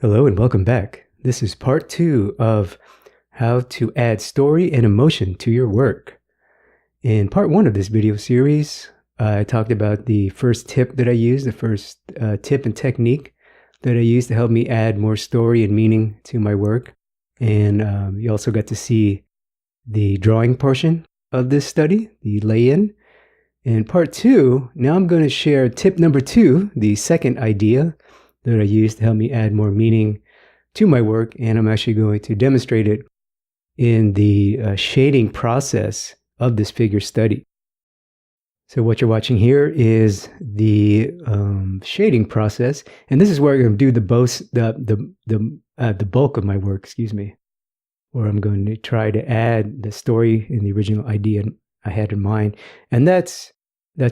Hello and welcome back. This is part 2 of how to add story and emotion to your work. In part 1 of this video series, I talked about the first tip that I used, the first tip and technique that I used to help me add more story and meaning to my work. And you also got to see the drawing portion of this study, the lay-in. In part 2, now I'm going to share tip number 2, the second idea that I used to help me add more meaning to my work, and I'm actually going to demonstrate it in the shading process of this figure study. So what you're watching here is the shading process, and this is where I'm going to do the bulk of my work, where I'm going to try to add the story and the original idea I had in mind, and that's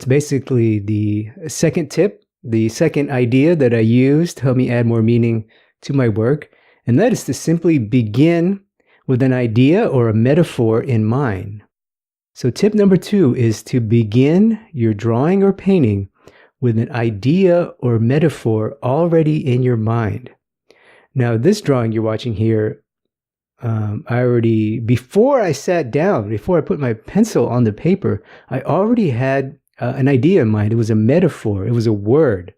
basically the second tip. The second idea that I used to help me add more meaning to my work, and that is to simply begin with an idea or a metaphor in mind. So tip number 2 is to begin your drawing or painting with an idea or metaphor already in your mind. Now, this drawing you're watching here, before I sat down, before I put my pencil on the paper, I already had an idea in mind. It was a metaphor. It was a word.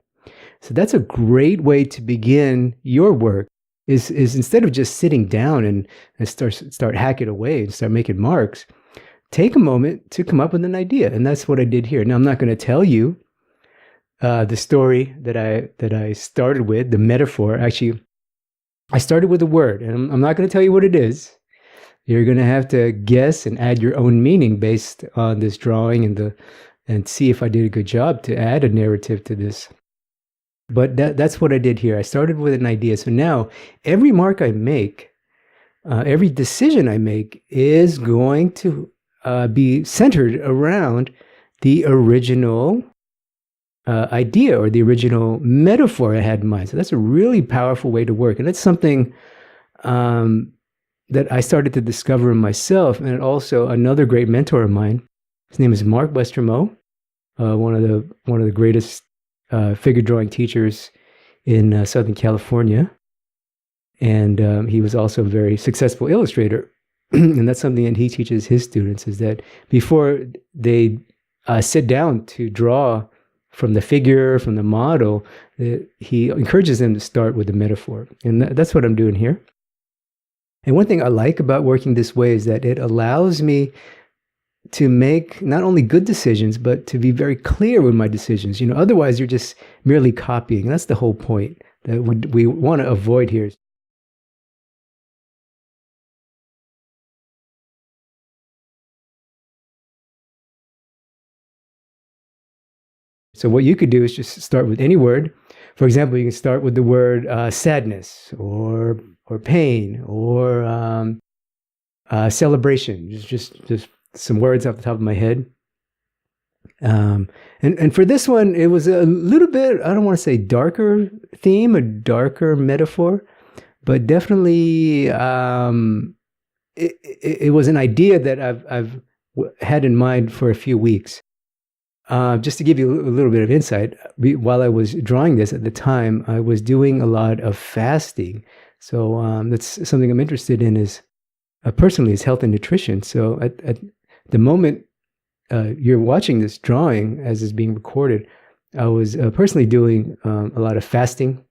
So that's a great way to begin your work. Is instead of just sitting down and start hacking away and start making marks, take a moment to come up with an idea, and that's what I did here. Now I'm not going to tell you the story that I started with, the metaphor. Actually, I started with a word, and I'm not going to tell you what it is. You're going to have to guess and add your own meaning based on this drawing and see if I did a good job to add a narrative to this. But that's what I did here. I started with an idea. So now every mark I make, every decision I make is going to be centered around the original idea or the original metaphor I had in mind. So that's a really powerful way to work. And that's something that I started to discover in myself, and also another great mentor of mine. His name is Mark Westermo, one of the greatest figure drawing teachers in Southern California, and he was also a very successful illustrator. And that's something that he teaches his students, is that before they sit down to draw from the figure, from the model, he encourages them to start with the metaphor, and that's what I'm doing here. And one thing I like about working this way is that it allows me to make not only good decisions, but to be very clear with my decisions. Otherwise you're just merely copying. That's the whole point that we want to avoid here. So what you could do is just start with any word. For example, you can start with the word sadness or pain or celebration. Just some words off the top of my head. And for this one, it was a little bit, I don't want to say darker theme, a darker metaphor, but definitely it was an idea that I've had in mind for a few weeks. Just to give you a little bit of insight, while I was drawing this at the time, I was doing a lot of fasting. So that's something I'm interested in personally is health and nutrition. So at the moment you're watching this drawing as it's being recorded, I was personally doing a lot of fasting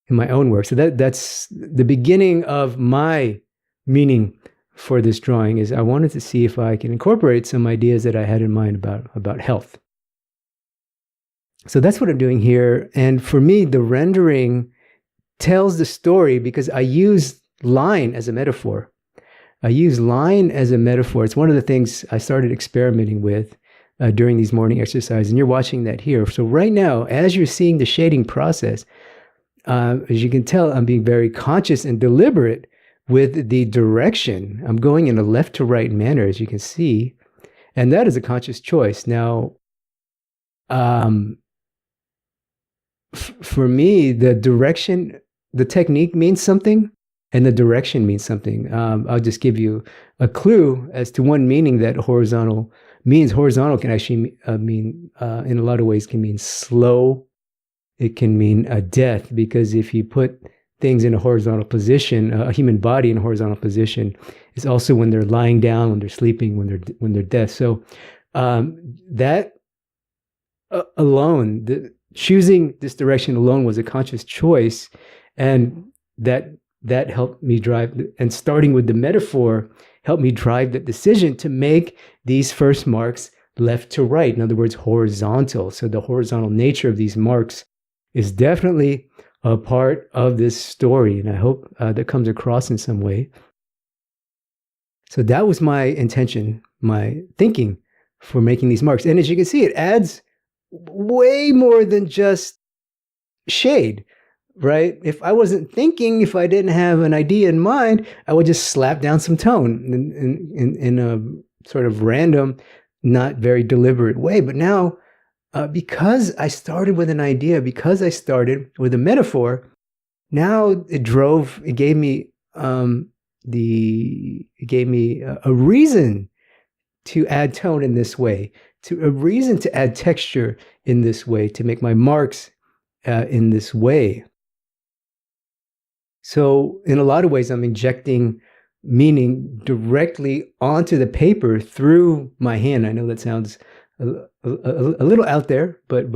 in my own work. So that's the beginning of my meaning for this drawing. Is I wanted to see if I can incorporate some ideas that I had in mind about health. So that's what I'm doing here. And for me, the rendering tells the story because I use line as a metaphor. It's one of the things I started experimenting with during these morning exercises, and you're watching that here. So right now, as you're seeing the shading process, as you can tell, I'm being very conscious and deliberate with the direction. I'm going in a left to right manner, as you can see, and that is a conscious choice. Now, for me, the technique means something, and the direction means something. I'll just give you a clue as to one meaning that horizontal means. Horizontal can actually mean, in a lot of ways, can mean slow. It can mean a death, because if you put things in a horizontal position, a human body in a horizontal position, is also when they're lying down, when they're sleeping, when they're dead. So that alone, choosing this direction alone was a conscious choice, and that helped me drive. And starting with the metaphor helped me drive the decision to make these first marks left to right. In other words, horizontal. So the horizontal nature of these marks is definitely a part of this story, and I hope that comes across in some way. So that was my intention, my thinking for making these marks. And as you can see, it adds way more than just shade, right? If I wasn't thinking, if I didn't have an idea in mind, I would just slap down some tone in a sort of random, not very deliberate way. But now, because I started with an idea, because I started with a metaphor, now it gave me a reason to add tone in this way, a reason to add texture in this way, to make my marks in this way. So in a lot of ways, I'm injecting meaning directly onto the paper through my hand. I know that sounds a little out there, but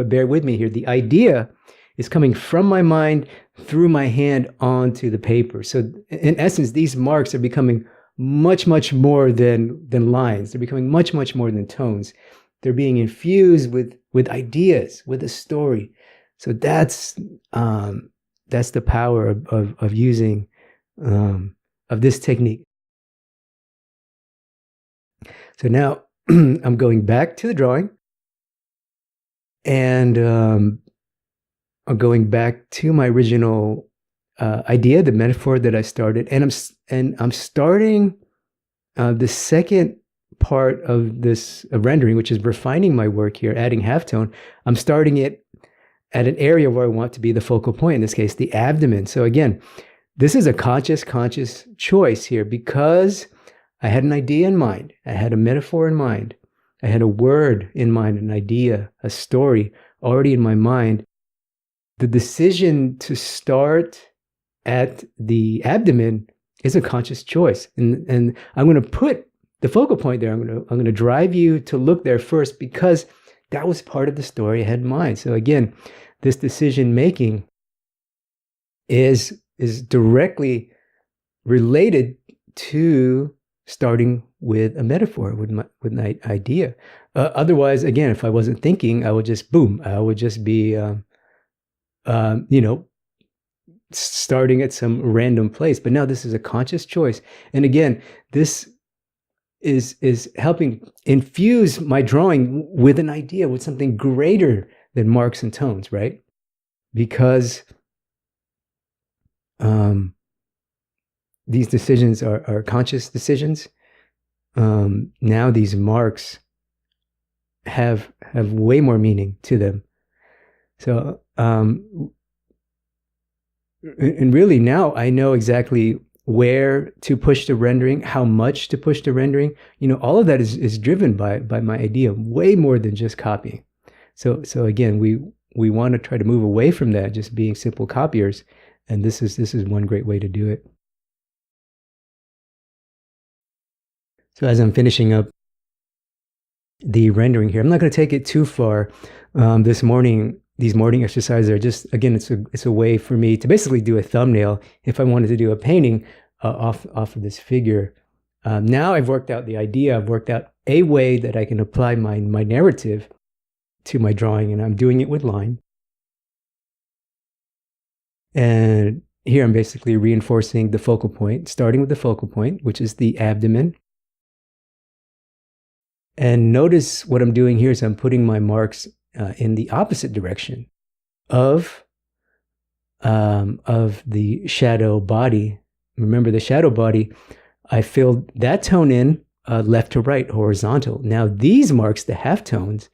bear with me here. The idea is coming from my mind through my hand onto the paper. So in essence, these marks are becoming much more than lines. They're becoming much more than tones. They're being infused with ideas, with a story. So that's the power of using of this technique. So now I'm going back to the drawing, and I'm going back to my original idea, the metaphor that I started, and I'm starting the second part of this rendering, which is refining my work here, adding halftone. I'm starting it at an area where I want to be the focal point, in this case, the abdomen. So again, this is a conscious choice here, because I had an idea in mind. I had a metaphor in mind. I had a word in mind, an idea, a story already in my mind. The decision to start at the abdomen is a conscious choice. And I'm going to put the focal point there. I'm going to drive you to look there first, because that was part of the story I had in mind. So again, this decision making is directly related to starting with a metaphor, with an idea. Otherwise, again, if I wasn't thinking, I would just boom. I would just be, starting at some random place. But now this is a conscious choice, and again, this is helping infuse my drawing with an idea, with something greater than marks and tones, right? Because these decisions are conscious decisions. Now these marks have way more meaning to them. So, and really now I know exactly where to push the rendering, how much to push the rendering. All of that is driven by my idea, way more than just copying. So again, we want to try to move away from that, just being simple copiers. And this is one great way to do it. So as I'm finishing up the rendering here, I'm not going to take it too far. These morning exercises are just, again, it's a way for me to basically do a thumbnail if I wanted to do a painting off of this figure. Now I've worked out the idea. I've worked out a way that I can apply my narrative to my drawing, and I'm doing it with line. And here I'm basically reinforcing the focal point, starting with the focal point, which is the abdomen. And notice what I'm doing here is I'm putting my marks in the opposite direction of the shadow body. Remember, the shadow body, I filled that tone in left to right, horizontal. Now these marks, the halftones,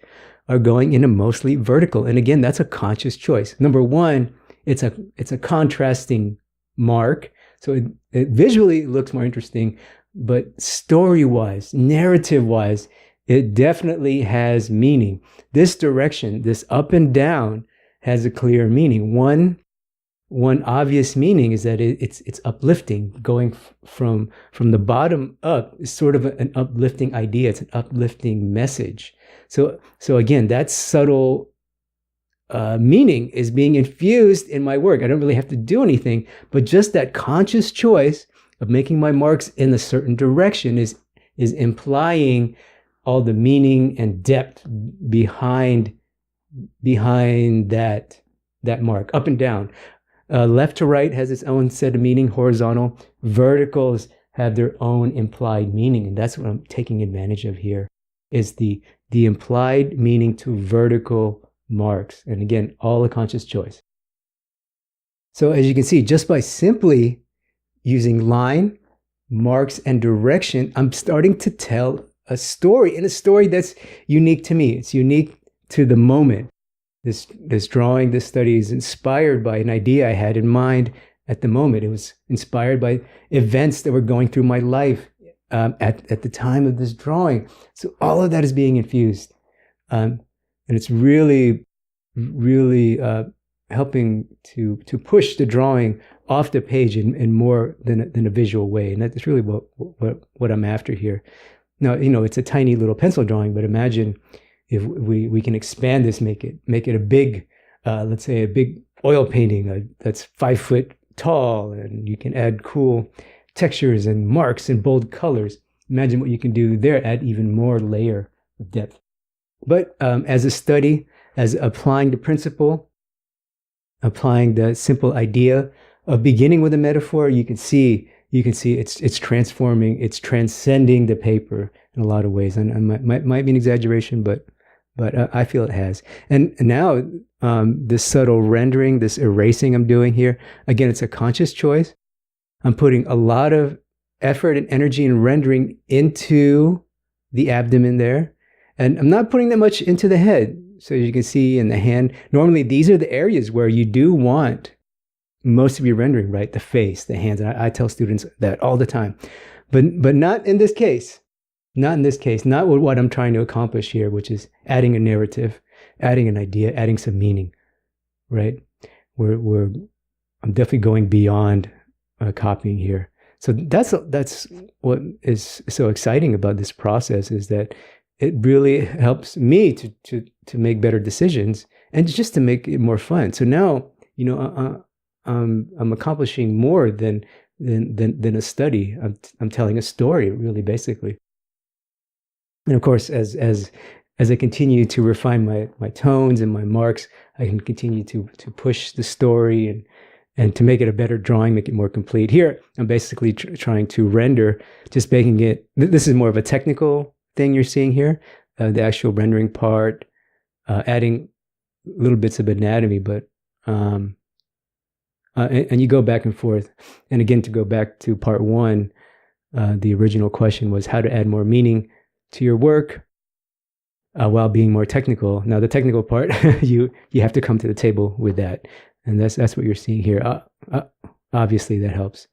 are going in a mostly vertical. And again, that's a conscious choice. Number one, it's a contrasting mark. So it visually looks more interesting, but story-wise, narrative-wise, it definitely has meaning. This direction, this up and down, has a clear meaning. One one obvious meaning is that it's uplifting, going from the bottom up is sort of an uplifting idea. It's an uplifting message. So again, that subtle meaning is being infused in my work. I don't really have to do anything, but just that conscious choice of making my marks in a certain direction is implying all the meaning and depth behind that mark, up and down. Left to right has its own set of meaning, horizontal. Verticals have their own implied meaning, and that's what I'm taking advantage of here, is the implied meaning to vertical marks. And again, all a conscious choice. So as you can see, just by simply using line, marks, and direction, I'm starting to tell a story, and a story that's unique to me. It's unique to the moment. This drawing, this study is inspired by an idea I had in mind at the moment. It was inspired by events that were going through my life at the time of this drawing. So all of that is being infused. And it's really, really helping to push the drawing off the page in more than a visual way. And that's really what I'm after here. Now, it's a tiny little pencil drawing, but imagine if we can expand this, make it a big, let's say a big oil painting that's 5 foot tall, and you can add cool textures and marks and bold colors. Imagine what you can do there, add even more layer of depth. But as a study, as applying the principle, applying the simple idea of beginning with a metaphor, you can see it's transforming, it's transcending the paper in a lot of ways. And might be an exaggeration, but I feel it has. And now this subtle rendering, this erasing I'm doing here, again, it's a conscious choice. I'm putting a lot of effort and energy and rendering into the abdomen there. And I'm not putting that much into the head. So as you can see in the hand, normally these are the areas where you do want most of your rendering, right? The face, the hands. And I tell students that all the time. But not in this case. Not in this case. Not with what I'm trying to accomplish here, which is adding a narrative, adding an idea, adding some meaning, right? I'm definitely going beyond copying here. So that's what is so exciting about this process, is that it really helps me to make better decisions and just to make it more fun. So now, I'm accomplishing more than a study. I'm telling a story, really, basically. And of course, as I continue to refine my tones and my marks, I can continue to push the story and to make it a better drawing, make it more complete. Here, I'm basically trying to render, just making it. This is more of a technical thing you're seeing here, the actual rendering part, adding little bits of anatomy, but and you go back and forth. And again, to go back to part one, the original question was how to add more meaning to your work while being more technical. Now, the technical part, you have to come to the table with that, and that's what you're seeing here. Obviously, that helps.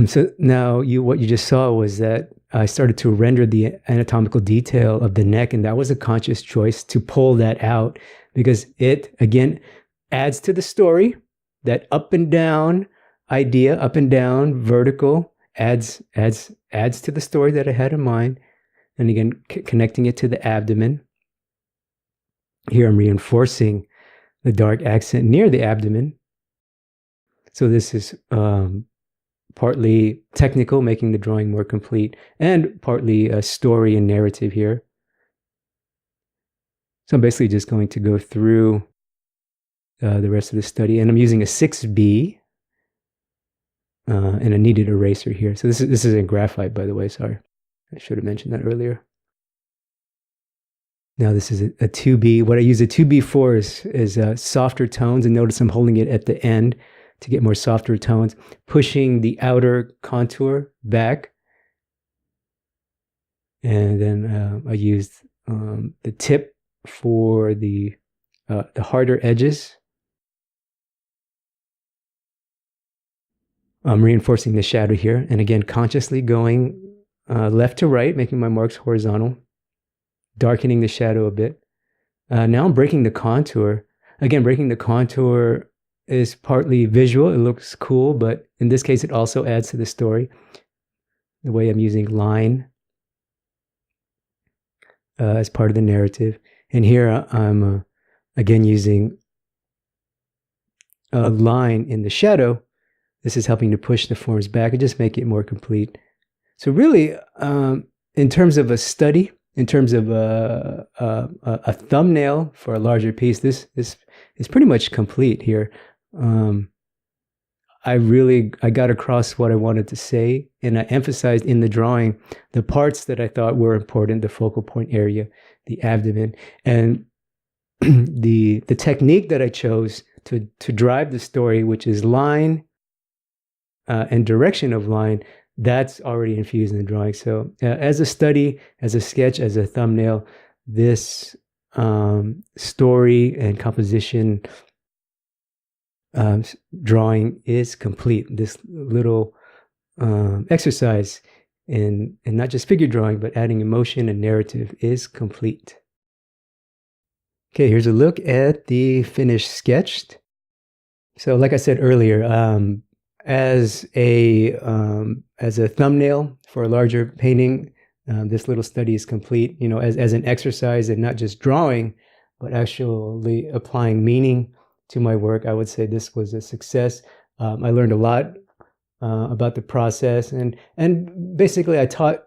So now, what you just saw was that I started to render the anatomical detail of the neck, and that was a conscious choice to pull that out because it again adds to the story. That up and down idea, up and down vertical, adds to the story that I had in mind. And again, connecting it to the abdomen. Here I'm reinforcing the dark accent near the abdomen. So this is partly technical, making the drawing more complete, and partly a story and narrative here. So I'm basically just going to go through the rest of the study, and I'm using a 6B and a kneaded eraser here. So this is in graphite, by the way. Sorry, I should have mentioned that earlier. Now this is a 2B. What I use a 2B for is softer tones, and notice I'm holding it at the end to get more softer tones, pushing the outer contour back, and then I used the tip for the harder edges. I'm reinforcing the shadow here, and again, consciously going left to right, making my marks horizontal, darkening the shadow a bit. Now I'm breaking the contour. Again, breaking the contour is partly visual. It looks cool, but in this case, it also adds to the story. The way I'm using line as part of the narrative. And here I'm again using a line in the shadow. This is helping to push the forms back and just make it more complete. So really, in terms of a study, in terms of a thumbnail for a larger piece, this is pretty much complete here. I got across what I wanted to say, and I emphasized in the drawing the parts that I thought were important, the focal point area, the abdomen, and the technique that I chose to drive the story, which is line and direction of line, that's already infused in the drawing. So as a study, as a sketch, as a thumbnail, this story and composition drawing is complete. This little exercise in not just figure drawing, but adding emotion and narrative is complete. Okay, here's a look at the finished sketch. So like I said earlier, as a thumbnail for a larger painting, this little study is complete, you know, as an exercise and not just drawing, but actually applying meaning to my work. I would say this was a success. I learned a lot about the process, and basically I taught,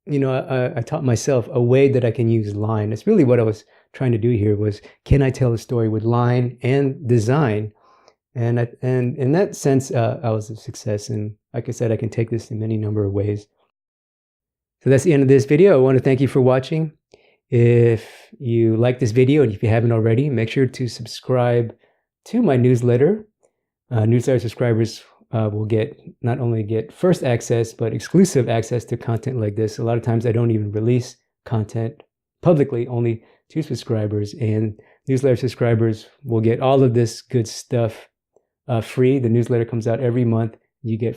you know, I taught myself a way that I can use line. It's really what I was trying to do here was, can I tell a story with line and design? And in that sense, I was a success. And like I said, I can take this in many number of ways. So that's the end of this video. I want to thank you for watching. If you like this video, and if you haven't already, make sure to subscribe to my newsletter. Newsletter subscribers will not only get first access, but exclusive access to content like this. A lot of times I don't even release content publicly, only to subscribers, and newsletter subscribers will get all of this good stuff free. The newsletter comes out every month. You get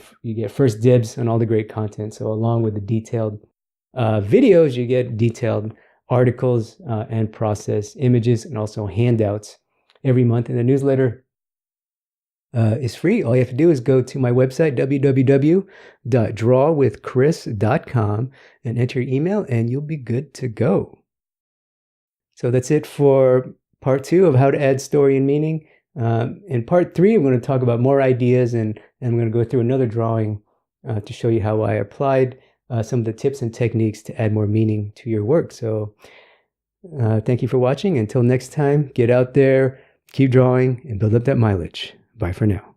first dibs on all the great content. So along with the detailed videos, you get detailed articles and process images, and also handouts every month. And the newsletter is free. All you have to do is go to my website, www.drawwithchris.com, and enter your email, and you'll be good to go. So that's it for part 2 of how to add story and meaning. In part 3, I'm going to talk about more ideas, and I'm going to go through another drawing to show you how I applied some of the tips and techniques to add more meaning to your work. So thank you for watching. Until next time, get out there, keep drawing, and build up that mileage. Bye for now.